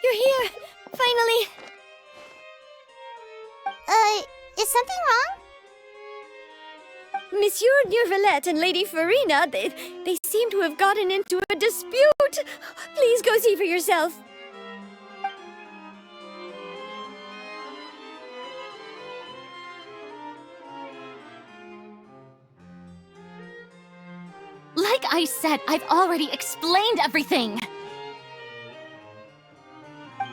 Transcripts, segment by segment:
You're here! Finally! Is something wrong? Monsieur Neurvalette and Lady Farina, they seem to have gotten into a dispute! Please go see for yourself. Like I said, I've already explained everything!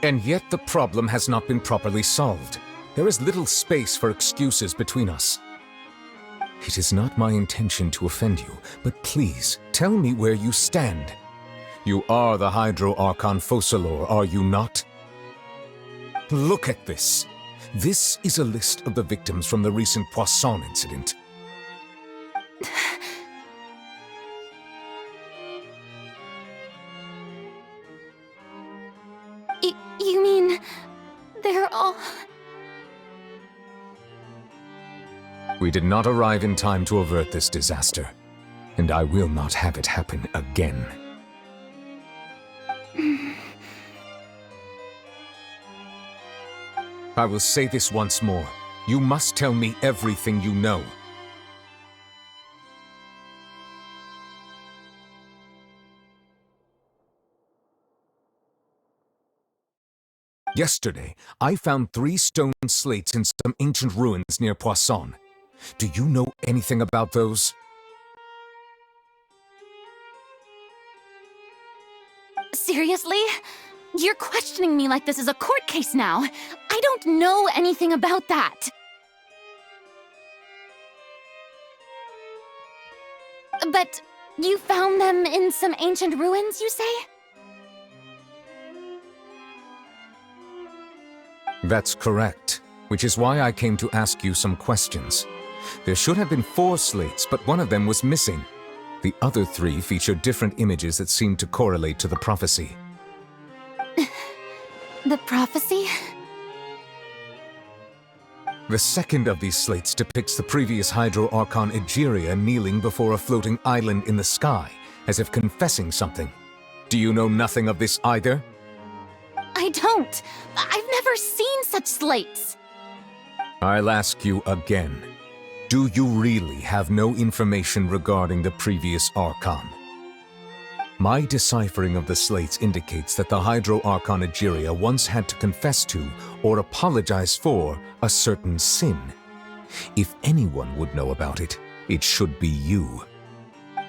And yet the problem has not been properly solved. There is little space for excuses between us. It is not my intention to offend you, but please, tell me where you stand. You are the Hydro Archon Focalor, are you not? Look at this. This is a list of the victims from the recent Poisson incident. You mean... they're all... We did not arrive in time to avert this disaster, and I will not have it happen again. I will say this once more. You must tell me everything you know. Yesterday, I found 3 stone slates in some ancient ruins near Poisson. Do you know anything about those? Seriously? You're questioning me like this is a court case now. I don't know anything about that. But you found them in some ancient ruins, you say? That's correct, which is why I came to ask you some questions. There should have been 4 slates, but one of them was missing. The other 3 feature different images that seem to correlate to the prophecy. The prophecy? The second of these slates depicts the previous Hydro Archon Egeria kneeling before a floating island in the sky, as if confessing something. Do you know nothing of this either? I don't. I've never seen such slates. I'll ask you again. Do you really have no information regarding the previous Archon? My deciphering of the slates indicates that the Hydro Archon Egeria once had to confess to, or apologize for, a certain sin. If anyone would know about it, it should be you.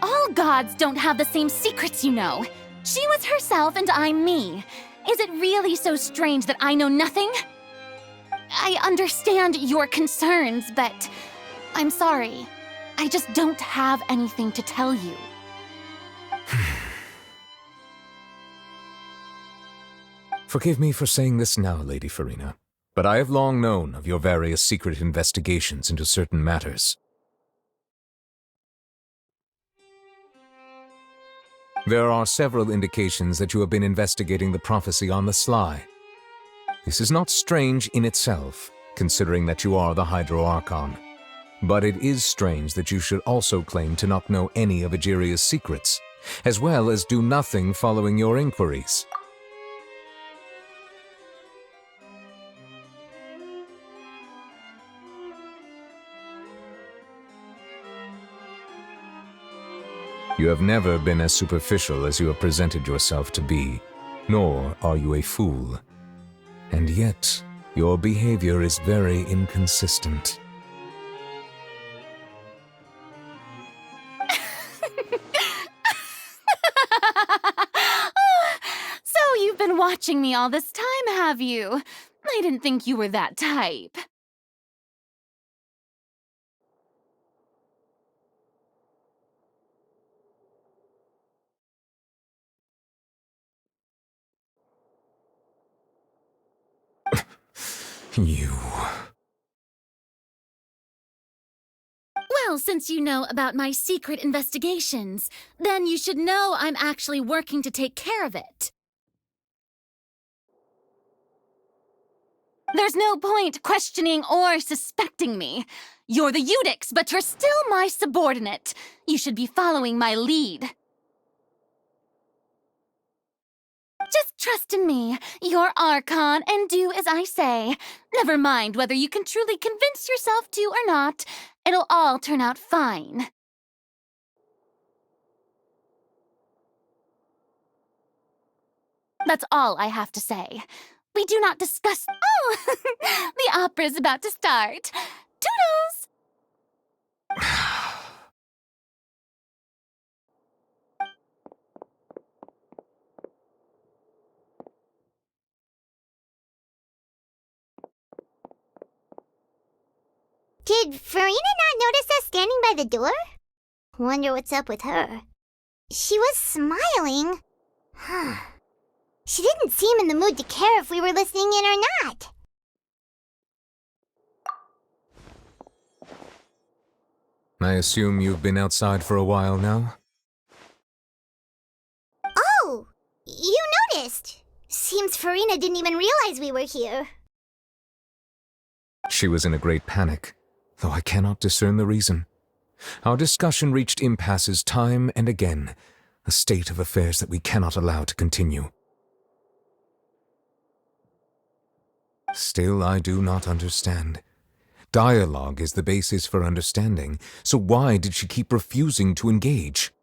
All gods don't have the same secrets, you know. She was herself and I'm me. Is it really so strange that I know nothing? I understand your concerns, but I'm sorry. I just don't have anything to tell you. Forgive me for saying this now, Lady Farina, but I have long known of your various secret investigations into certain matters. There are several indications that you have been investigating the prophecy on the sly. This is not strange in itself, considering that you are the Hydro Archon. But it is strange that you should also claim to not know any of Egeria's secrets, as well as do nothing following your inquiries. You have never been as superficial as you have presented yourself to be, nor are you a fool. And yet, your behavior is very inconsistent. So you've been watching watching me all this time, have you? I didn't think you were that type. You... Well, since you know about my secret investigations, then you should know I'm actually working to take care of it. There's no point questioning or suspecting me. You're the Eudix, but you're still my subordinate. You should be following my lead. Just trust in me, your Archon, and do as I say. Never mind whether you can truly convince yourself to or not. It'll all turn out fine. That's all I have to say. We do not discuss— Oh! The opera's about to start. Toodles! Did Farina not notice us standing by the door? Wonder what's up with her. She was smiling. She didn't seem in the mood to care if we were listening in or not. I assume you've been outside for a while now? Oh! You noticed! Seems Farina didn't even realize we were here. She was in a great panic, though I cannot discern the reason. Our discussion reached impasses time and again, a state of affairs that we cannot allow to continue. Still, I do not understand. Dialogue is the basis for understanding, so why did she keep refusing to engage?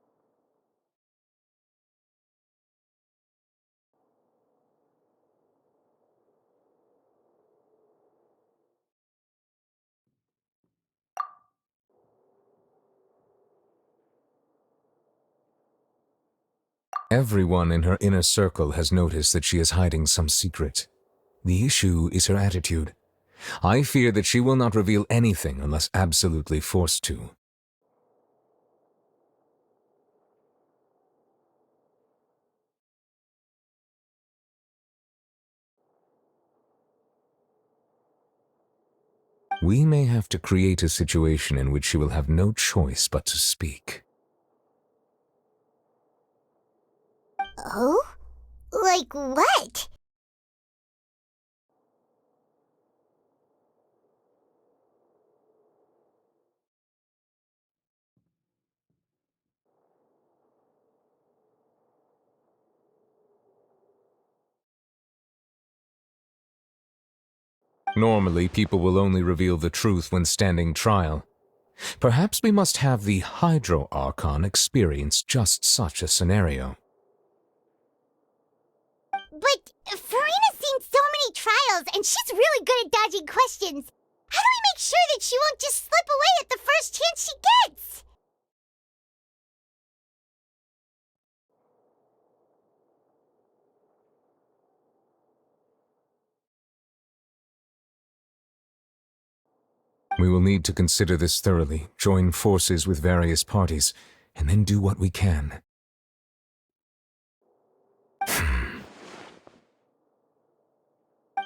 Everyone in her inner circle has noticed that she is hiding some secret. The issue is her attitude. I fear that she will not reveal anything unless absolutely forced to. We may have to create a situation in which she will have no choice but to speak. Oh? Like what? Normally, people will only reveal the truth when standing trial. Perhaps we must have the Hydro Archon experience just such a scenario. But Farina's seen so many trials, and she's really good at dodging questions. How do we make sure that she won't just slip away at the first chance she gets? We will need to consider this thoroughly, join forces with various parties, and then do what we can.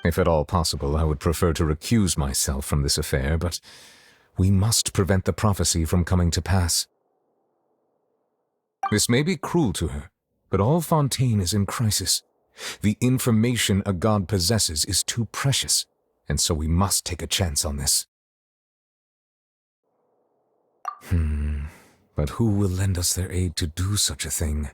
If at all possible, I would prefer to recuse myself from this affair, but we must prevent the prophecy from coming to pass. This may be cruel to her, but all Fontaine is in crisis. The information a god possesses is too precious, and so we must take a chance on this. But who will lend us their aid to do such a thing?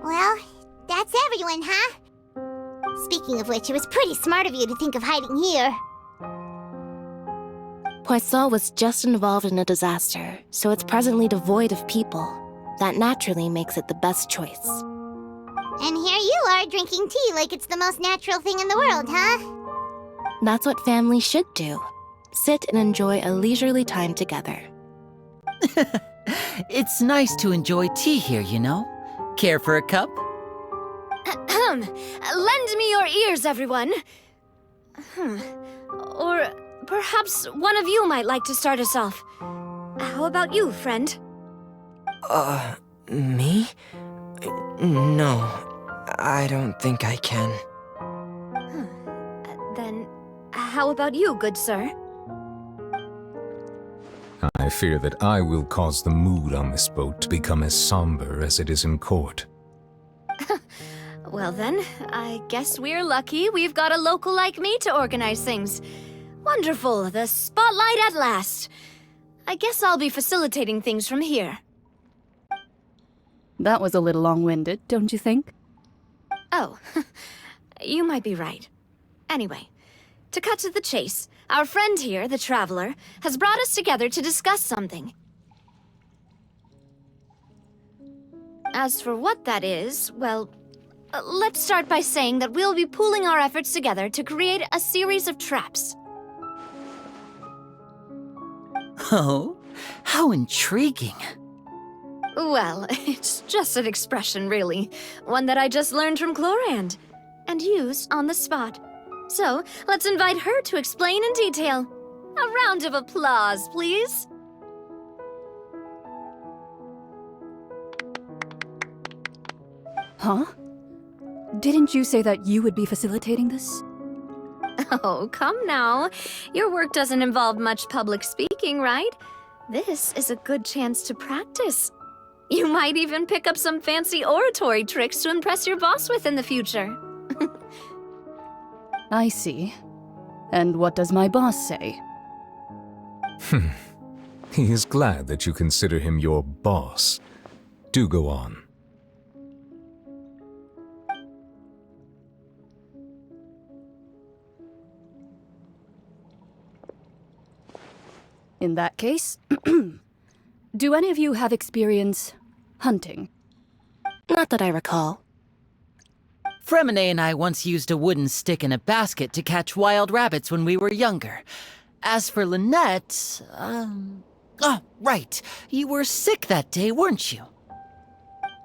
Well, that's everyone, huh? Speaking of which, it was pretty smart of you to think of hiding here. Poisson was just involved in a disaster, so it's presently devoid of people. That naturally makes it the best choice. And here you are drinking tea like it's the most natural thing in the world, huh? That's what families should do. Sit and enjoy a leisurely time together. It's nice to enjoy tea here, you know. Care for a cup? Lend me your ears, everyone. Or perhaps one of you might like to start us off. How about you, friend? Me? No, I don't think I can. Then, how about you, good sir? I fear that I will cause the mood on this boat to become as somber as it is in court. Well then, I guess we're lucky we've got a local like me to organize things. Wonderful, the spotlight at last. I guess I'll be facilitating things from here. That was a little long-winded, don't you think? Oh, you might be right. Anyway, to cut to the chase, our friend here, the Traveler, has brought us together to discuss something. As for what that is, well, let's start by saying that we'll be pooling our efforts together to create a series of traps. Oh, how intriguing. Well, it's just an expression, really. One that I just learned from Chlorand, and used on the spot. So, let's invite her to explain in detail. A round of applause, please. Huh? Didn't you say that you would be facilitating this? Oh, come now. Your work doesn't involve much public speaking, right? This is a good chance to practice. You might even pick up some fancy oratory tricks to impress your boss with in the future. I see. And what does my boss say? He is glad that you consider him your boss. Do go on. In that case, do any of you have experience hunting? Not that I recall. Fremine and I once used a wooden stick in a basket to catch wild rabbits when we were younger. As for Lynette, oh, right. You were sick that day, weren't you?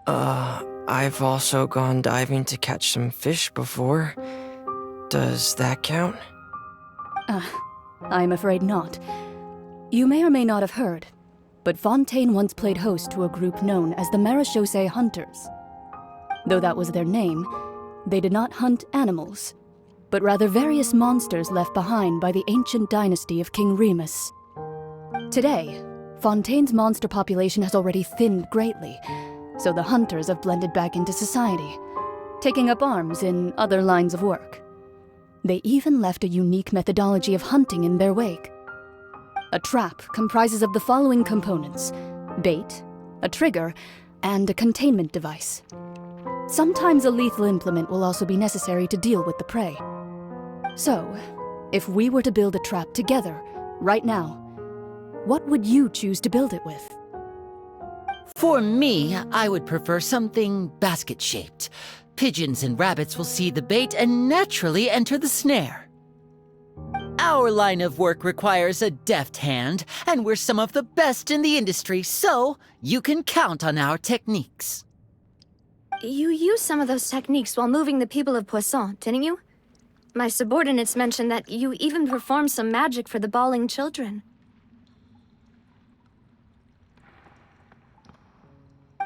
I've also gone diving to catch some fish before. Does that count? I'm afraid not. You may or may not have heard, but Fontaine once played host to a group known as the Marechaussee Hunters. Though that was their name, they did not hunt animals, but rather various monsters left behind by the ancient dynasty of King Remus. Today, Fontaine's monster population has already thinned greatly, so the hunters have blended back into society, taking up arms in other lines of work. They even left a unique methodology of hunting in their wake. A trap comprises of the following components: bait, a trigger, and a containment device. Sometimes a lethal implement will also be necessary to deal with the prey. So, if we were to build a trap together, right now, what would you choose to build it with? For me, I would prefer something basket-shaped. Pigeons and rabbits will see the bait and naturally enter the snare. Our line of work requires a deft hand, and we're some of the best in the industry, so you can count on our techniques. You used some of those techniques while moving the people of Poisson, didn't you? My subordinates mentioned that you even performed some magic for the bawling children.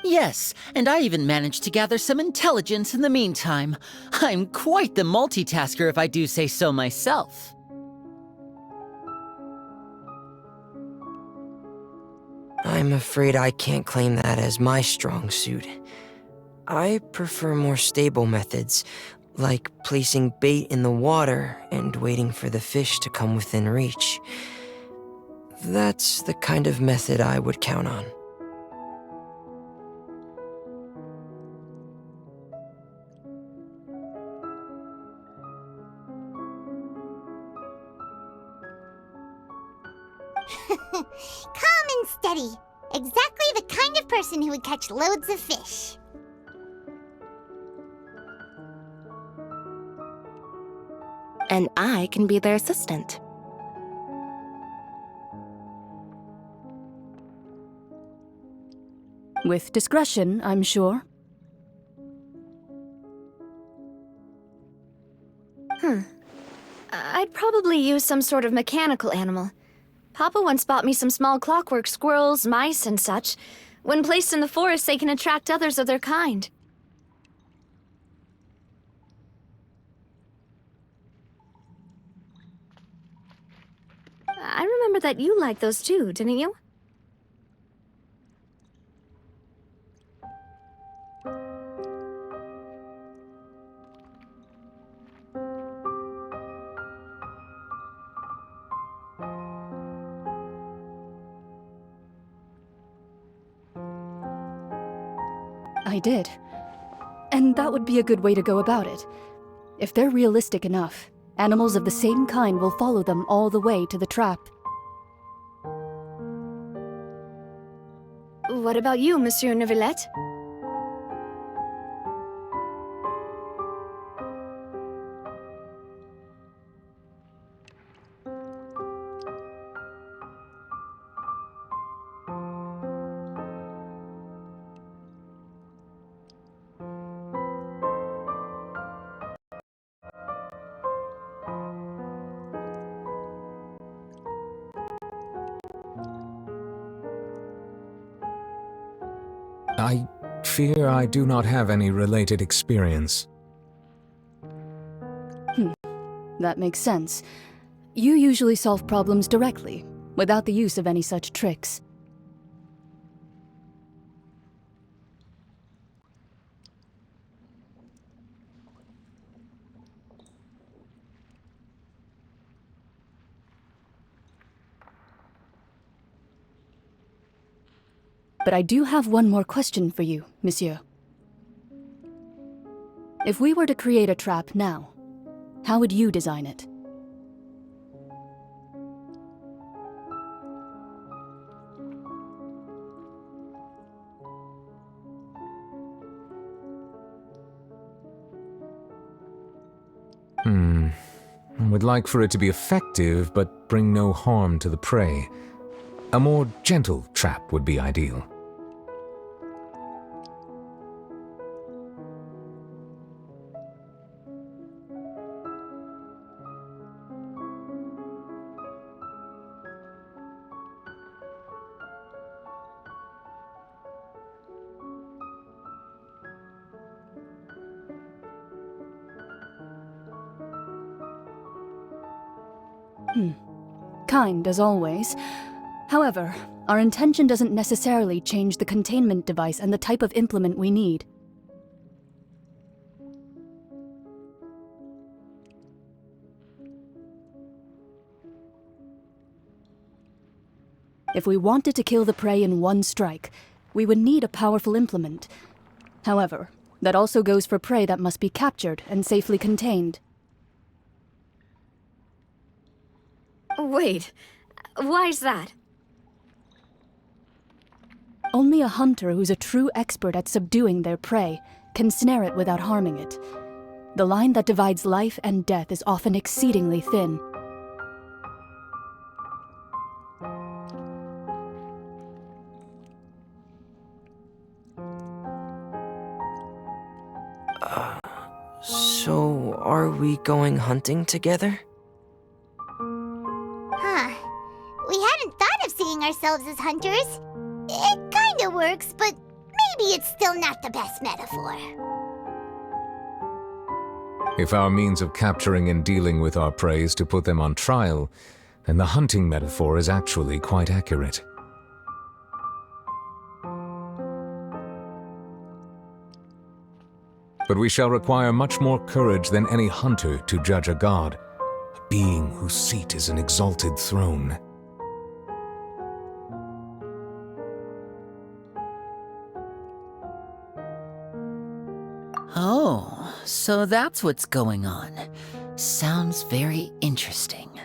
Yes, and I even managed to gather some intelligence in the meantime. I'm quite the multitasker if I do say so myself. I'm afraid I can't claim that as my strong suit. I prefer more stable methods, like placing bait in the water and waiting for the fish to come within reach. That's the kind of method I would count on. Calm and steady. Exactly the kind of person who would catch loads of fish. And I can be their assistant. With discretion, I'm sure. I'd probably use some sort of mechanical animal. Papa once bought me some small clockwork squirrels, mice, and such. When placed in the forest, they can attract others of their kind. I remember that you liked those too, didn't you? I did. And that would be a good way to go about it. If they're realistic enough, animals of the same kind will follow them all the way to the trap. What about you, Monsieur Neuvillette? I fear I do not have any related experience. That makes sense. You usually solve problems directly, without the use of any such tricks. But I do have one more question for you, monsieur. If we were to create a trap now, how would you design it? I would like for it to be effective, but bring no harm to the prey. A more gentle trap would be ideal. Kind as always. However, our intention doesn't necessarily change the containment device and the type of implement we need. If we wanted to kill the prey in one strike, we would need a powerful implement. However, that also goes for prey that must be captured and safely contained. Wait, why's that? Only a hunter who's a true expert at subduing their prey can snare it without harming it. The line that divides life and death is often exceedingly thin. So are we going hunting together? We hadn't thought of seeing ourselves as hunters. It kinda works, but maybe it's still not the best metaphor. If our means of capturing and dealing with our prey is to put them on trial, then the hunting metaphor is actually quite accurate. But we shall require much more courage than any hunter to judge a god, a being whose seat is an exalted throne. Oh, so that's what's going on. Sounds very interesting.